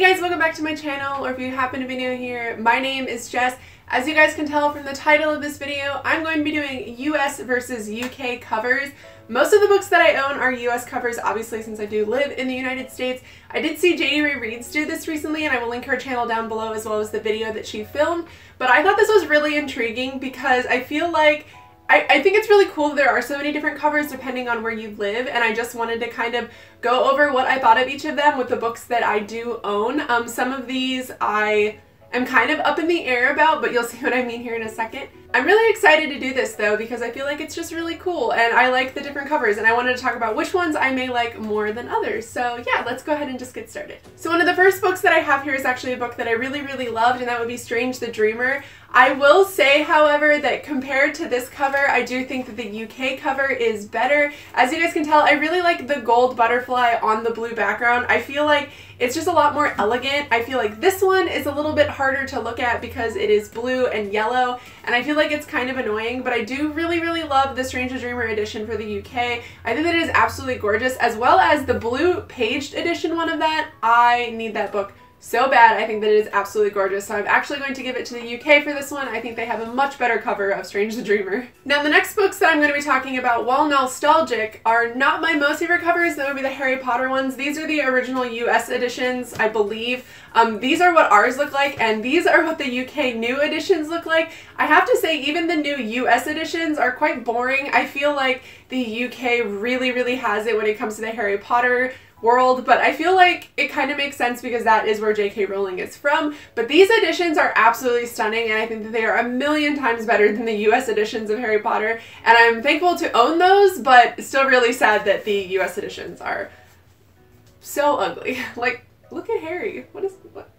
guys, welcome back to my channel, or if you happen to be new here, my name is Jess. As you guys can tell from the title of this video, I'm going to be doing US versus UK covers. Most of the books that I own are US covers, obviously, since I do live in the United States. I did see JadeyRaeReads do this recently, and I will link her channel down below as well as the video that she filmed. But I thought this was really intriguing because I feel like I think it's really cool that there are so many different covers depending on where you live, and I just wanted to kind of go over what I thought of each of them with the books that I do own. Some of these I am kind of up in the air about, but you'll see what I mean here in a second. I'm really excited to do this though because I feel like it's just really cool and I like the different covers, and I wanted to talk about which ones I may like more than others. So yeah, let's go ahead and just get started. So one of the first books that I have here is actually a book that I really loved, and that would be Strange the Dreamer. I will say, however, that compared to this cover, I do think that the UK cover is better. As you guys can tell, I really like the gold butterfly on the blue background. I feel like it's just a lot more elegant. I feel like this one is a little bit harder to look at because it is blue and yellow, and I feel like it's kind of annoying, but I do really love the Strange the Dreamer edition for the UK. I think that it is absolutely gorgeous, as well as the blue paged edition one of that. I need that book so bad. I think that it is absolutely gorgeous, so I'm actually going to give it to the UK for this one. I think they have a much better cover of Strange the Dreamer. Now the next books that I'm going to be talking about, while nostalgic, are not my most favorite covers. That would be the Harry Potter ones. These are the original US editions, I believe. These are what ours look like, and these are what the UK new editions look like. I have to say, even the new US editions are quite boring. I feel like the UK really has it when it comes to the Harry Potter world, but I feel like it kind of makes sense because that is where J.K. Rowling is from. But these editions are absolutely stunning, and I think that they are a million times better than the US editions of Harry Potter, and I'm thankful to own those, but still really sad that the US editions are so ugly. Like, look at Harry.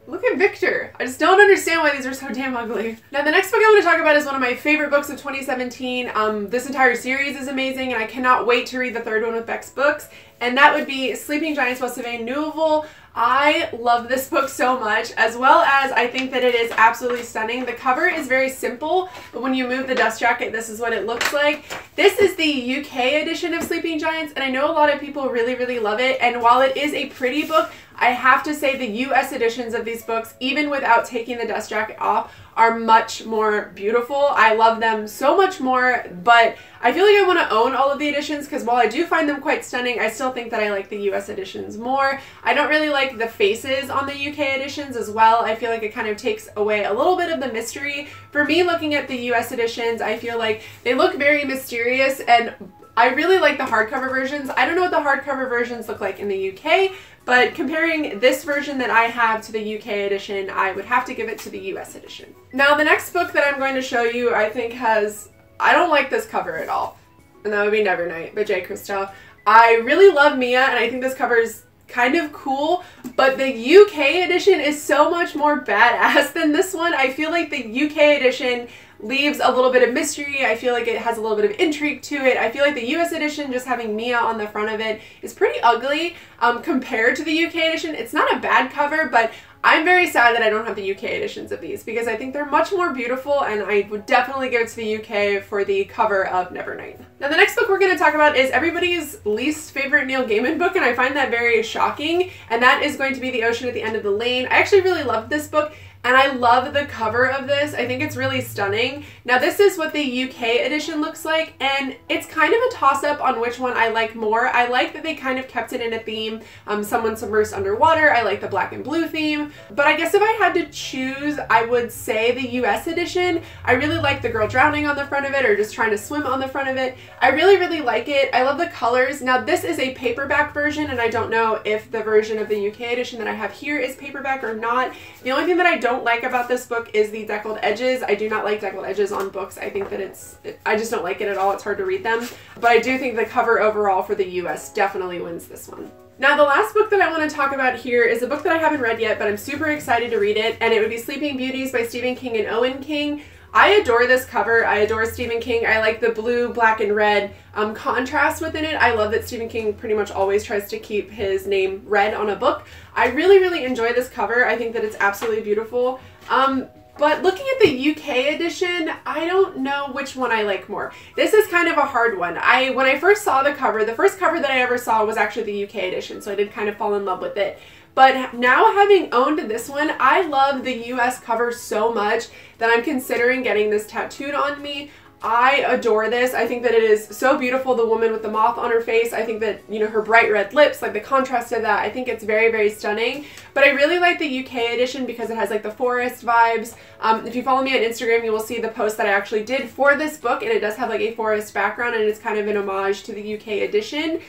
Look at Victor. I just don't understand why these are so damn ugly. Now the next book I want to talk about is one of my favorite books of 2017. This entire series is amazing, and I cannot wait to read the third one with Beck's books, and that would be Sleeping Giants by Sylvain Neuvel. I love this book so much, as well as I think that it is absolutely stunning. The cover is very simple, but when you move the dust jacket, this is what it looks like. This is the UK edition of Sleeping Giants, and I know a lot of people really love it, and while it is a pretty book, I have to say the US editions of these books, even without taking the dust jacket off, are much more beautiful. I love them so much more, but I feel like I want to own all of the editions because while I do find them quite stunning, I still think that I like the US editions more. I don't really like the faces on the UK editions as well. I feel like it kind of takes away a little bit of the mystery. For me, looking at the US editions, I feel like they look very mysterious, and I really like the hardcover versions. I don't know what the hardcover versions look like in the UK, but comparing this version that I have to the UK edition, I would have to give it to the US edition. Now the next book that I'm going to show you, I think I don't like this cover at all, and that would be Nevernight by J. Christel. I really love Mia, and I think this cover is kind of cool, but the UK edition is so much more badass than this one. I feel like the UK edition leaves a little bit of mystery. I feel like it has a little bit of intrigue to it. I feel like the US edition, just having Mia on the front of it, is pretty ugly compared to the UK edition. It's not a bad cover, but I'm very sad that I don't have the UK editions of these because I think they're much more beautiful, and I would definitely give it to the UK for the cover of Nevernight. Now the next book we're going to talk about is everybody's least favorite Neil Gaiman book, and I find that very shocking, and that is going to be The Ocean at the End of the Lane. I actually really loved this book, and I love the cover of this. I think it's really stunning. Now this is what the UK edition looks like, and it's kind of a toss-up on which one I like more. I like that they kind of kept it in a theme, someone submersed underwater. I like the black and blue theme, but I guess if I had to choose, I would say the US edition. I really like the girl drowning on the front of it, or just trying to swim on the front of it. I really like it. I love the colors. Now this is a paperback version, and I don't know if the version of the UK edition that I have here is paperback or not. The only thing that I don't like about this book is the deckled edges. I do not like deckled edges on books. I think that I just don't like it at all. It's hard to read them. But I do think the cover overall for the US definitely wins this one. Now the last book that I want to talk about here is a book that I haven't read yet, but I'm super excited to read it, and it would be Sleeping Beauties by Stephen King and Owen King. I adore this cover. I adore Stephen King. I like the blue, black, and red contrast within it. I love that Stephen King pretty much always tries to keep his name red on a book. I really enjoy this cover. I think that it's absolutely beautiful. But looking at the UK edition, I don't know which one I like more. This is kind of a hard one. When I first saw the cover, the first cover that I ever saw was actually the UK edition, so I did kind of fall in love with it. But now having owned this one, I love the US cover so much that I'm considering getting this tattooed on me. I adore this. I think that it is so beautiful, the woman with the moth on her face. I think that, you know, her bright red lips, like the contrast of that, I think it's very, very stunning. But I really like the UK edition because it has like the forest vibes. If you follow me on Instagram, you will see the post that I actually did for this book, and it does have like a forest background, and it's kind of an homage to the UK edition.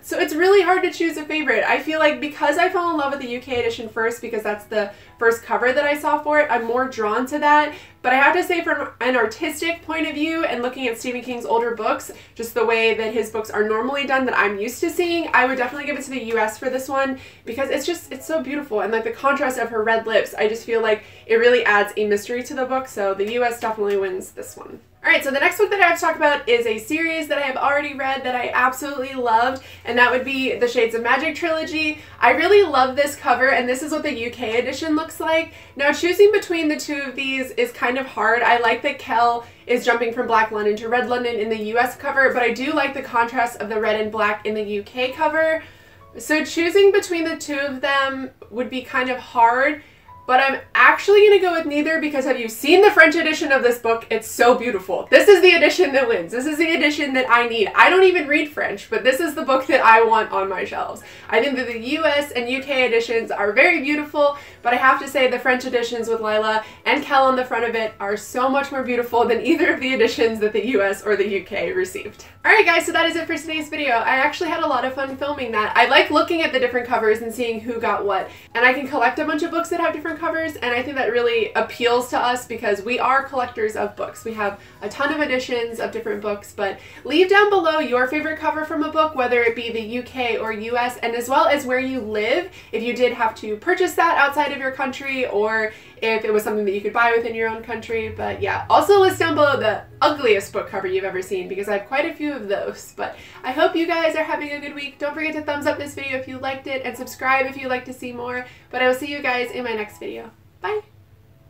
So it's really hard to choose a favorite. I feel like because I fell in love with the UK edition first, because that's the first cover that I saw for it, I'm more drawn to that. But I have to say, from an artistic point of view and looking at Stephen King's older books, just the way that his books are normally done that I'm used to seeing, I would definitely give it to the US for this one because it's so beautiful. And like the contrast of her red lips, I just feel like it really adds a mystery to the book. So the US definitely wins this one. Alright, so the next book that I have to talk about is a series that I have already read that I absolutely loved, and that would be the Shades of Magic trilogy. I really love this cover, and this is what the UK edition looks like. Now, choosing between the two of these is kind of hard. I like that Kel is jumping from Black London to Red London in the US cover, but I do like the contrast of the red and black in the UK cover. So choosing between the two of them would be kind of hard. But I'm actually going to go with neither because have you seen the French edition of this book? It's so beautiful. This is the edition that wins. This is the edition that I need. I don't even read French, but this is the book that I want on my shelves. I think that the US and UK editions are very beautiful, but I have to say the French editions with Lila and Kel on the front of it are so much more beautiful than either of the editions that the US or the UK received. Alright guys, so that is it for today's video. I actually had a lot of fun filming that. I like looking at the different covers and seeing who got what. And I can collect a bunch of books that have different covers, and I think that really appeals to us because we are collectors of books. We have a ton of editions of different books, but leave down below your favorite cover from a book, whether it be the UK or US, and as well as where you live, if you did have to purchase that outside of your country or if it was something that you could buy within your own country. But yeah, also list down below the ugliest book cover you've ever seen because I have quite a few of those. But I hope you guys are having a good week. Don't forget to thumbs up this video if you liked it and subscribe if you'd like to see more. But I will see you guys in my next video. Bye!